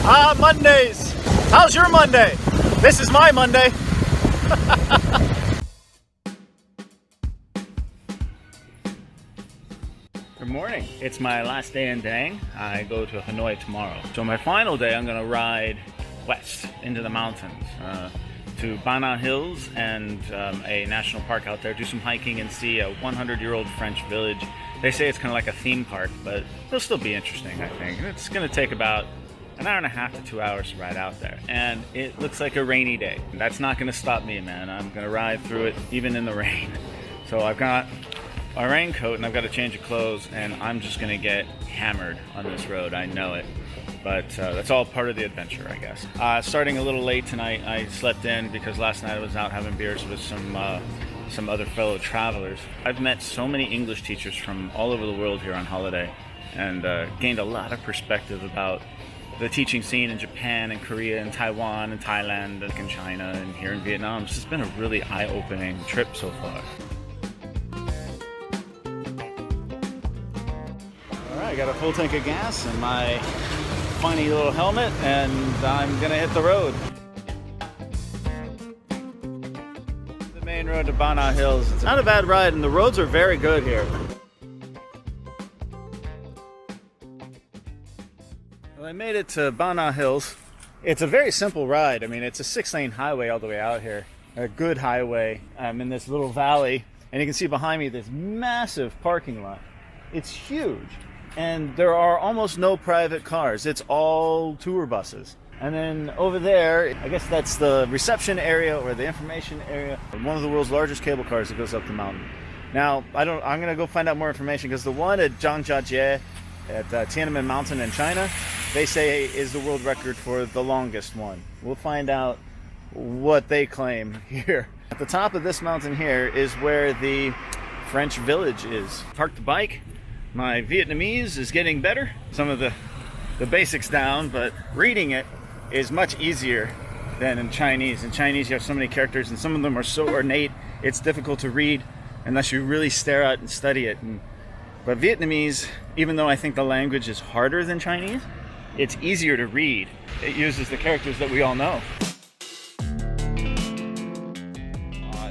Ah, Mondays! How's your Monday? This is my Monday. Good morning. It's my last day in Danang. I go to Hanoi tomorrow. So my final day, I'm gonna ride west into the mountains to Banna Hills and a national park out there, do some hiking and see a 100-year-old French village. They say it's kind of like a theme park, but it'll still be interesting, I think. And it's gonna take about an hour and a half to 2 hours to ride out there. And it looks like a rainy day. That's not gonna stop me, man. I'm gonna ride through it even in the rain. So I've got a raincoat and I've got a change of clothes, and I'm just gonna get hammered on this road. I know it. But that's all part of the adventure, I guess. Starting a little late tonight, I slept in because last night I was out having beers with some other fellow travelers. I've met so many English teachers from all over the world here on holiday, and gained a lot of perspective about the teaching scene in Japan and Korea and Taiwan and Thailand and China and here in Vietnam. It's just been a really eye-opening trip so far. Alright, I got a full tank of gas and my funny little helmet, and I'm gonna hit the road. The main road to Banna Hills. It's not a bad ride, and the roads are very good here. Well, I made it to Banna Hills. It's a very simple ride. I mean, it's a 6-lane highway all the way out here. A good highway. I'm in this little valley, and you can see behind me this massive parking lot. It's huge. And there are almost no private cars. It's all tour buses. And then over there, I guess that's the reception area or the information area. One of the world's largest cable cars that goes up the mountain. Now, I'm gonna go find out more information, because the one at Zhangjiajie at Tiananmen Mountain in China, they say is the world record for the longest one. We'll find out what they claim here. At the top of this mountain here is where the French village is. Parked the bike. My Vietnamese is getting better. Some of the basics down, but reading it is much easier than in Chinese. In Chinese, you have so many characters, and some of them are so ornate, it's difficult to read unless you really stare at and study it. But Vietnamese, even though I think the language is harder than Chinese, it's easier to read. It uses the characters that we all know.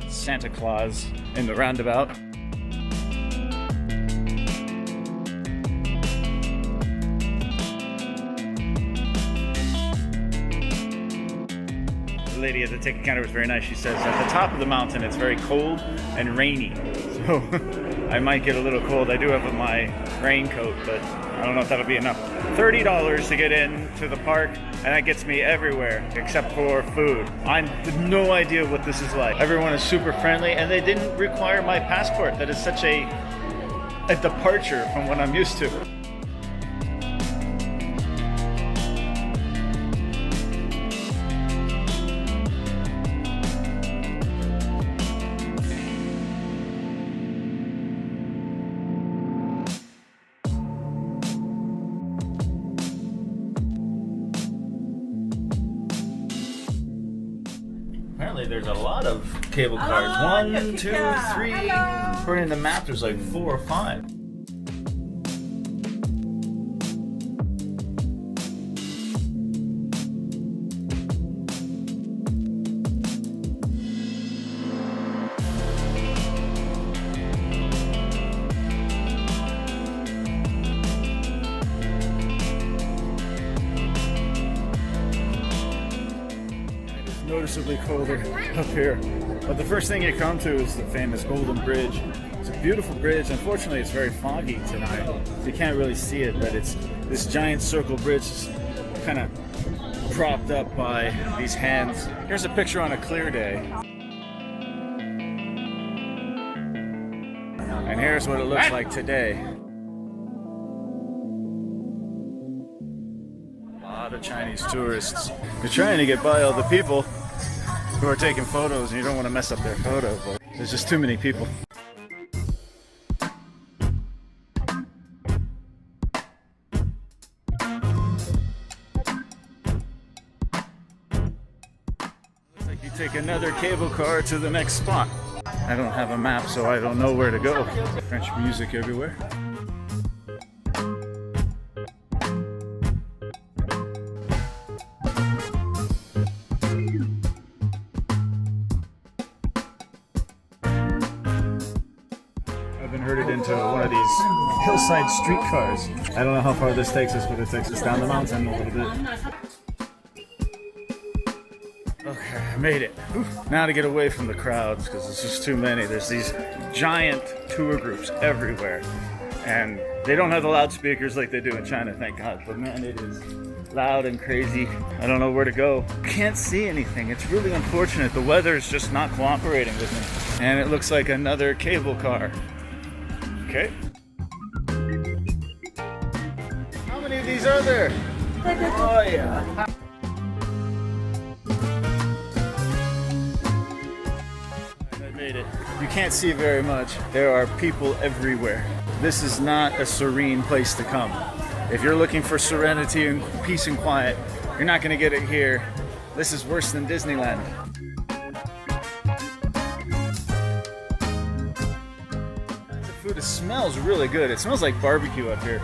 It's Santa Claus in the roundabout. The lady at the ticket counter was very nice. She says at the top of the mountain it's very cold and rainy, so I might get a little cold. I do have my raincoat, but I don't know if that'll be enough. $30 to get into the park, and that gets me everywhere except for food. I have no idea what this is like. Everyone is super friendly, and they didn't require my passport. That is such a departure from what I'm used to. Apparently there's a lot of cable cars. 1, 2, 3. According to the map, there's like 4 or 5. Noticeably colder up here, but the first thing you come to is the famous Golden Bridge. It's a beautiful bridge. Unfortunately, it's very foggy tonight, so you can't really see it, but it's this giant circle bridge, kind of propped up by these hands. Here's a picture on a clear day, and here's what it looks like today. A lot of Chinese tourists. You're trying to get by all the people who are taking photos, and you don't want to mess up their photo, but there's just too many people. Looks like you take another cable car to the next spot. I don't have a map, so I don't know where to go. French music everywhere. onto one of these hillside streetcars. I don't know how far this takes us, but it takes us down the mountain a little bit. Okay, I made it. Now to get away from the crowds, because there's just too many. There's these giant tour groups everywhere. And they don't have the loudspeakers like they do in China, thank God. But man, it is loud and crazy. I don't know where to go. Can't see anything. It's really unfortunate. The weather is just not cooperating with me. And it looks like another cable car. Okay. How many of these are there? Oh yeah. You can't see very much. There are people everywhere. This is not a serene place to come. If you're looking for serenity and peace and quiet, you're not going to get it here. This is worse than Disneyland. The food, it smells really good. It smells like barbecue up here.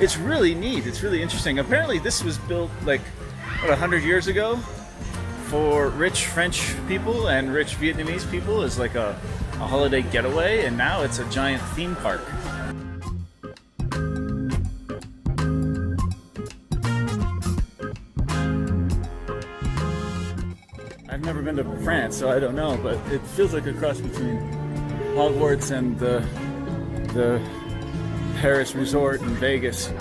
It's really neat. It's really interesting. Apparently this was built like, what, 100 years ago? For rich French people and rich Vietnamese people as like a holiday getaway, and now it's a giant theme park. I've never been to France, so I don't know, but it feels like a cross between Hogwarts and the Paris resort in Vegas.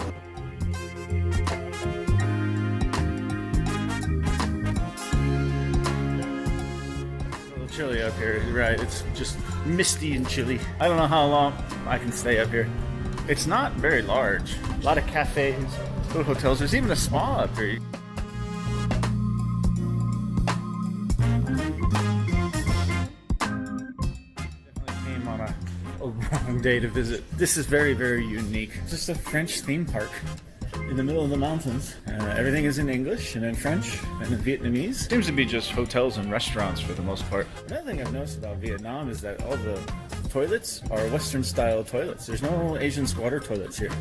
Chilly up here, right? It's just misty and chilly. I don't know how long I can stay up here. It's not very large. A lot of cafes, little hotels. There's even a spa up here. Definitely came on a wrong day to visit. This is very, very unique. It's just a French theme park in the middle of the mountains. Everything is in English and in French and in Vietnamese. Seems to be just hotels and restaurants for the most part. Another thing I've noticed about Vietnam is that all the toilets are Western style toilets. There's no Asian squatter toilets here.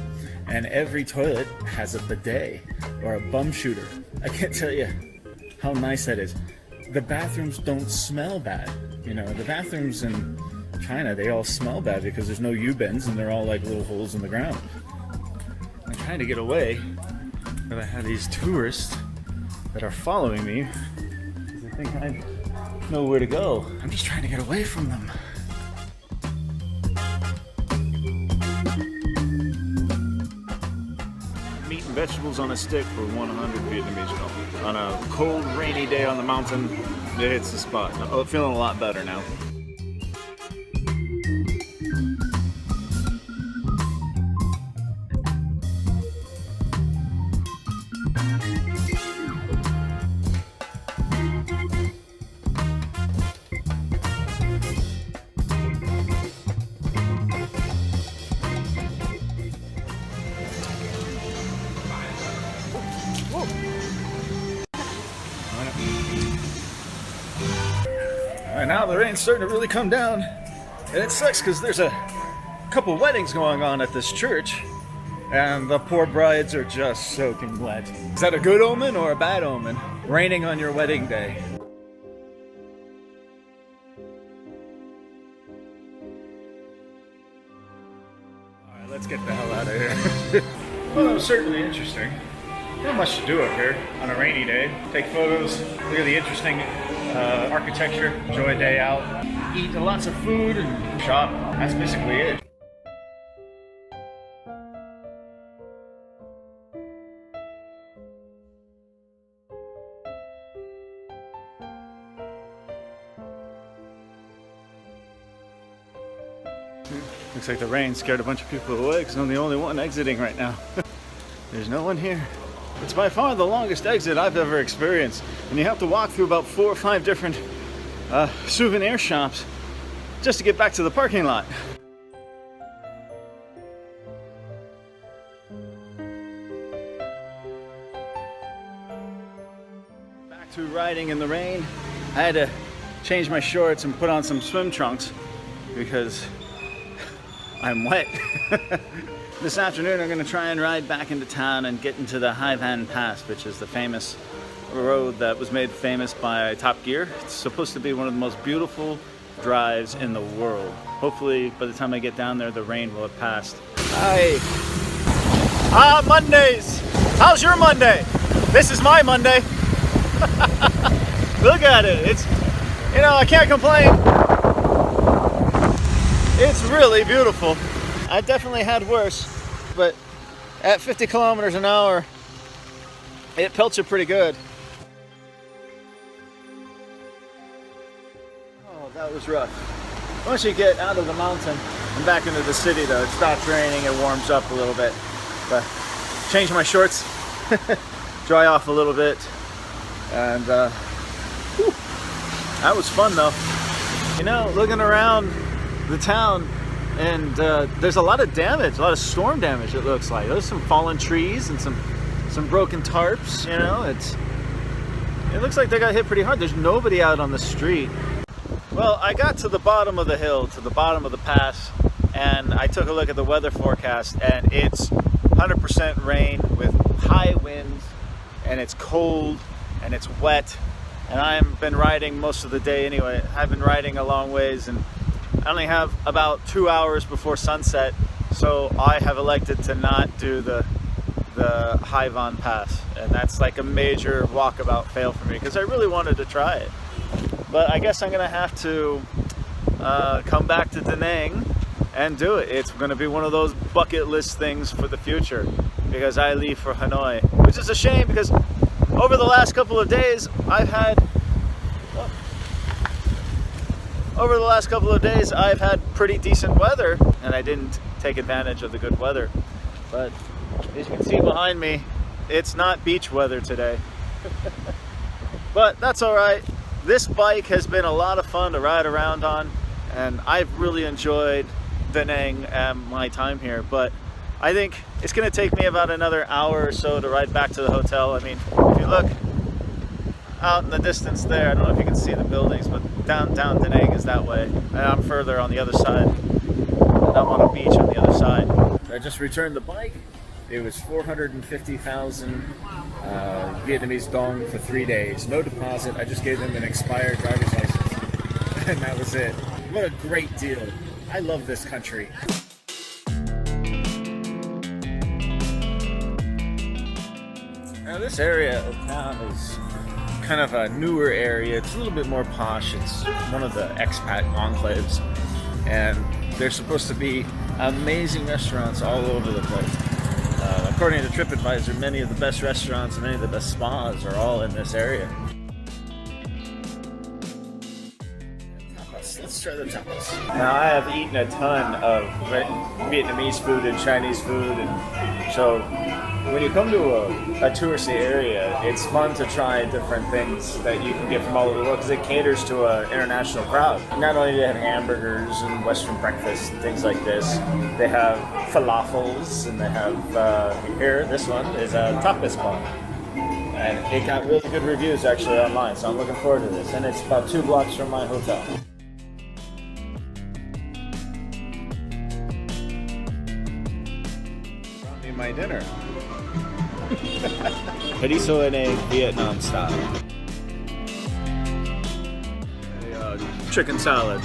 And every toilet has a bidet or a bum shooter. I can't tell you how nice that is. The bathrooms don't smell bad. You know, the bathrooms in China, they all smell bad because there's no U-bends and they're all like little holes in the ground. I'm trying to get away, but I have these tourists that are following me because I think I know where to go. I'm just trying to get away from them. Meat and vegetables on a stick for 100 Vietnamese dong. On a cold, rainy day on the mountain, it's the spot. I'm feeling a lot better now. And now the rain's starting to really come down, and it sucks because there's a couple weddings going on at this church, and the poor brides are just soaking wet. Is that a good omen or a bad omen? Raining on your wedding day. Alright, let's get the hell out of here. Well, it was certainly interesting. Not much to do up here on a rainy day. Take photos, look at the interesting architecture, enjoy a day out, eat lots of food and shop. That's basically it. Looks like the rain scared a bunch of people away because I'm the only one exiting right now. There's no one here. It's by far the longest exit I've ever experienced, and you have to walk through about 4 or 5 different souvenir shops just to get back to the parking lot. Back to riding in the rain. I had to change my shorts and put on some swim trunks because I'm wet. This afternoon I'm going to try and ride back into town and get into the Hai Van Pass, which is the famous road that was made famous by Top Gear. It's supposed to be one of the most beautiful drives in the world. Hopefully by the time I get down there, the rain will have passed. Hi. Mondays. How's your Monday? This is my Monday. Look at it. It's, I can't complain. It's really beautiful. I definitely had worse, but at 50 kilometers an hour, it pelts you pretty good. Oh, that was rough. Once you get out of the mountain and back into the city though, it stops raining, it warms up a little bit. But change my shorts, dry off a little bit, and whew, that was fun though. Looking around the town, and there's a lot of damage, a lot of storm damage it looks like. There's some fallen trees and some broken tarps, it looks like they got hit pretty hard. There's nobody out on the street. Well, I got to the bottom of the hill, to the bottom of the pass, and I took a look at the weather forecast, and it's 100% rain with high winds, and it's cold, and it's wet, and I've been riding most of the day anyway. I've been riding a long ways, and I only have about 2 hours before sunset, so I have elected to not do the Hanoi Pass, and that's like a major walkabout fail for me because I really wanted to try it. But I guess I'm gonna have to come back to Danang and do it. It's gonna be one of those bucket list things for the future because I leave for Hanoi, which is a shame because over the last couple of days I've had pretty decent weather, and I didn't take advantage of the good weather. But as you can see behind me, it's not beach weather today. But that's all right. This bike has been a lot of fun to ride around on, and I've really enjoyed Danang and my time here. But I think it's going to take me about another hour or so to ride back to the hotel. I mean, if you look out in the distance there, I don't know if you can see the buildings, but downtown Danang is that way, and I'm further on the other side, and I'm on a beach on the other side. I just returned the bike. It was 450,000 Vietnamese dong for 3 days. No deposit. I just gave them an expired driver's license. And that was it. What a great deal. I love this country. Now this area of town is kind of a newer area. It's a little bit more posh. It's one of the expat enclaves. And there's supposed to be amazing restaurants all over the place. According to TripAdvisor, many of the best restaurants and many of the best spas are all in this area. Tapas. Let's try the tapas. Now, I have eaten a ton of Vietnamese food and Chinese food, and so when you come to a touristy area, it's fun to try different things that you can get from all over the world because it caters to an international crowd. Not only do they have hamburgers and Western breakfast and things like this, they have falafels, and they have, here, this one is a tapas bar. And it got really good reviews actually online, so I'm looking forward to this. And it's about 2 blocks from my hotel. Brought me my dinner. Chorizo and egg, Vietnam style. Chicken salad.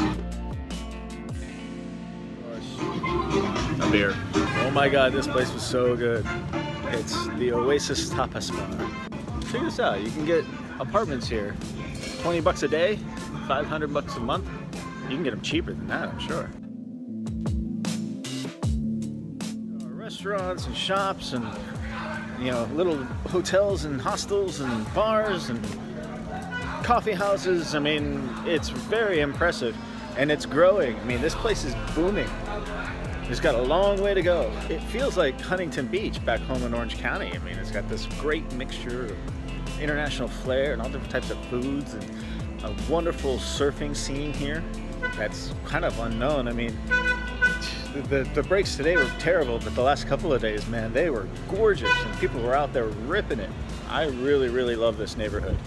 A beer. Oh my god, this place was so good. It's the Oasis Tapas Bar. Check this out, you can get apartments here. 20 bucks a day, 500 bucks a month. You can get them cheaper than that, I'm sure. Restaurants and shops and little hotels and hostels and bars and coffee houses. I mean, it's very impressive, and it's growing. I mean, this place is booming. It's got a long way to go. It feels like Huntington Beach back home in Orange County. I mean, it's got this great mixture of international flair and all different types of foods and a wonderful surfing scene here that's kind of unknown. I mean, the breaks today were terrible, but the last couple of days, man, they were gorgeous, and people were out there ripping it. I really, really love this neighborhood.